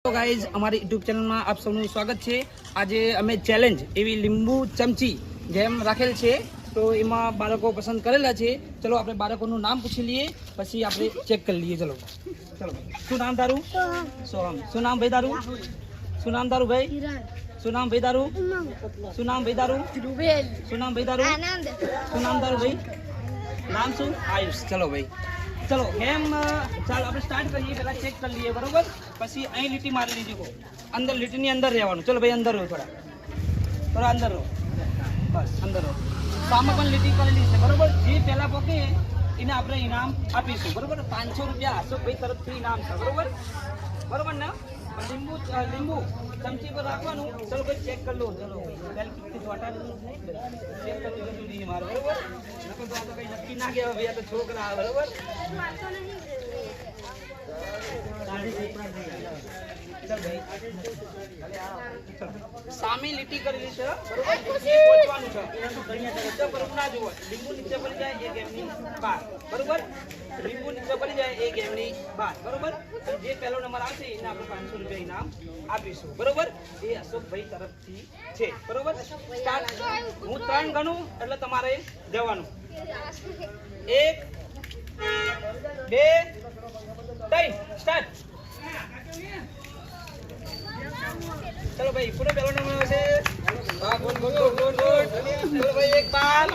તો ગાઈઝ અમારી યુટ્યુબ ચેનલમાં આપ સૌનું સ્વાગત છે। આજે અમે ચેલેન્જ એવી લીંબુ ચમચી ગેમ રાખેલ છે, તો એમાં બાળકો પસંદ કરેલા છે। ચલો આપણે બાળકોનું નામ પૂછી લઈએ, પછી આપણે ચેક કરી લઈએ। ચલો ચલો, શું નામ તારું? સોહમ। શું નામ ભાઈ તારું? શું નામ તારું ભાઈ? શું નામ ભાઈ તારું? શું નામ ભાઈ તારું? શું નામ ભાઈ તારું? શું નામ તારું ભાઈ? નામ શું? આયુષ। ચલો ભાઈ, ચલો ગેમ ચાલો આપણે સ્ટાર્ટ કરીએ। પહેલા ચેક કરી લઈએ, બરોબર? પછી અહીં લીટી મારી લીધી, અંદર લીટીની અંદર રહેવાનું। ચલો ભાઈ અંદર રહો, થોડા અંદર રહો, બસ અંદર રહો। સામે પણ લીટી કરેલી છે, બરોબર? જે પહેલા પોકે એને આપણે ઇનામ આપીશું, બરોબર? 500 રૂપિયા અશોકભાઈ તરફથી ઇનામ છે, બરોબર? બરોબર ને? લીંબુ ચમચી પર રાખવાનું। ચલો ભાઈ ચેક કરી લો। ચલો પહેલી કિટથી તો હટાવી દો, ચેક કરવું જરૂરી છે મારે, બરોબર? નકર તો આ તો કઈ નક્કી ના કહેવાય ભાઈ, આ તો છોકરા, બરોબર? સામે લીટી કરેલી છે, બરોબર? પહોંચવાનું છે, નીચે બરફ ના જોવો। લીંબુ નીચે પડી જાય એ ગેમની બહાર, બરોબર? લીંબુ નીચે પડી જાય એ ગેમની બહાર, બરોબર? જે પહેલો નંબર આવશે એને આપણે 500 રૂપિયા ઇનામ આપીશું, બરોબર? એ અશોકભાઈ તરફથી છે, બરોબર? સ્ટાર્ટ, હું 3 ગણું એટલે તમારે જવાનું। 1 2 3 સ્ટાર્ટ। ચલો ભાઈ, પૂરો પહેલો નંબર આવશે। હા, ગુડ ગુડ ગુડ ગુડ। ચલો ભાઈ એક બાર,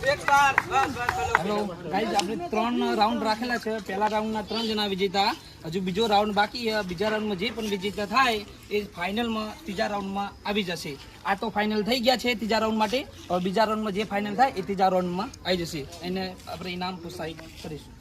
બસ બસ। હેલો ગાઈઝ, આપણે 3 રાઉન્ડ રાખેલા છે। પહેલા રાઉન્ડના 3 જણા વિજેતા, હજુ બીજો રાઉન્ડ બાકી છે। બીજા રાઉન્ડમાં જે પણ વિજેતા થાય એ ફાઇનલમાં ત્રીજા રાઉન્ડમાં આવી જશે। આ તો ફાઇનલ થઈ ગયા છે ત્રીજા રાઉન્ડ માટે। હવે બીજા રાઉન્ડમાં જે ફાઇનલ થાય એ ત્રીજા રાઉન્ડમાં આવી જશે, એને આપણે ઇનામ પ્રોત્સાહિત કરીશું।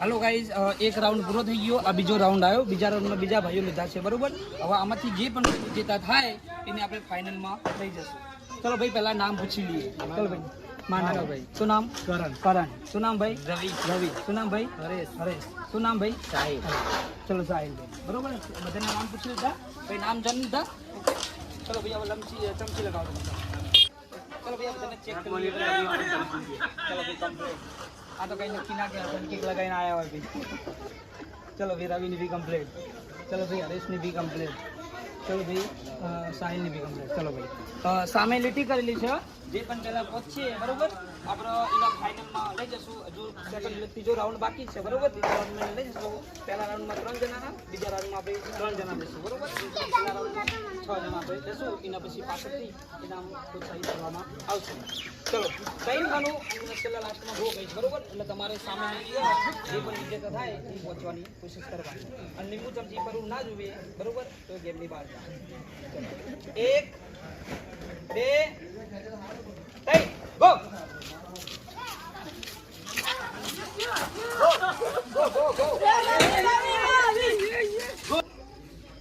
હાલો ગાઈઝ, એક રાઉન્ડ પૂરો થઈ ગયો, આ બીજો રાઉન્ડ આવ્યો। બીજા રાઉન્ડમાં બીજા ભાઈઓ લીધા છે, બરોબર? હવે આમાંથી જે પણ વિજેતા થાય એને આપણે ફાઇનલમાં લઈ જશું। ચલો ભાઈ, પહેલા નામ પૂછી લઈએ। ચલો ભાઈ, માનવ ભાઈ, શું નામ? કરણ। શું નામ ભાઈ? રવિ। શું નામ ભાઈ? હરેશ। શું નામ ભાઈ? સાહિલ। ચલો સાહિલ ભાઈ, બરોબર? બધાના નામ પૂછી લીધા ભાઈ, નામ જાણી લીધા। ચલો ભાઈ, હવે ચમચી લગાવો। ચલો ભાઈ, બધાને ચેક કરી લઈએ। ચલો ભાઈ, કમ્પ્લીટ। આ તો કઈ નક્કી ના કહેવાય, કિક લગાવીને આવ્યા હોય ભાઈ। ચલો ભાઈ, રવિની બી કમ્પ્લીટ। ચલો ભાઈ, હરેશની બી કમ્પ્લીટ। ચલો ભાઈ, સાહિલની બી કમ્પ્લીટ। ચલો ભાઈ, સામે લીટી કરેલી છે। જે પણ પહેલા પહોંચશે, બરોબર, આપણે એના ફાઇનલમાં લઈ જશું। હજુ ત્રીજો રાઉન્ડ બાકી છે, બરોબર? ત્રીજા રાઉન્ડમાં લઈ જશું। પહેલા રાઉન્ડમાં 3 જણાના, બીજા રાઉન્ડમાં આપણે 3 જણા જઈશું, બરોબર? પહેલા રાઉન્ડમાં 6 જણા આપણે જશું, એના પછી પાછળથી ઇનામ પ્રોત્સાહિત કરવામાં આવશે। ચલો, કઈ ગાનું છેલ્લા લાસ્ટમાં ગો કહીશ, બરોબર? એટલે તમારે સામે જે પણ વિજેતા થાય એ પહોંચવાની કોશિશ કરવાની। અને લીંબુ ચમચી પર ના જોઈએ, બરોબર? તો ગેમની બહાર જાય। 1 2 3 ગો।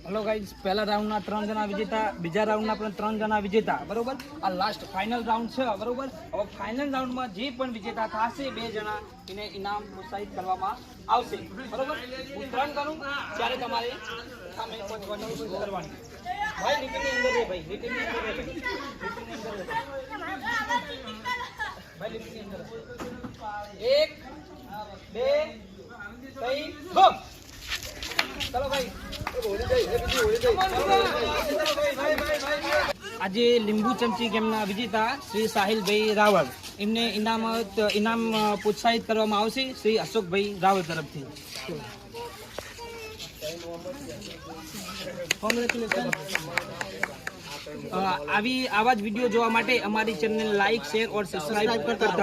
હેલો ગાઈઝ, પહેલા રાઉન્ડના 3 જણા વિજેતા, બીજા રાઉન્ડના પણ 3 જણા વિજેતા, બરોબર? આ લાસ્ટ ફાઇનલ રાઉન્ડ છે, બરોબર? હવે ફાઇનલ રાઉન્ડમાં જે પણ વિજેતા થશે 2 જણા, એને ઇનામ પ્રોત્સાહિત કરવામાં આવશે, બરોબર? હું 3 કરું ત્યારે તમારે સામે પહોંચવાની કોશિશ કરવાની। ભાઈ લીટીની અંદર રહે, ભાઈ લીટીની અંદર રહે, લીટીની અંદર રહે ભાઈ, લીટીની અંદર। 1 2 3 ગો। ચલો ભાઈ, આજે લીંબુ ચમચી ગેમના વિજેતા શ્રી સાહિલભાઈ રાવળ, એમને ઇનામ પ્રોત્સાહિત કરવામાં આવશે શ્રી અશોકભાઈ રાવળ તરફથી। કોંગ્રેચ્યુલેશન। આવા જ વિડીયો જોવા માટે અમારી ચેનલ લાઈક, શેર और સબસ્ક્રાઇબ કરતા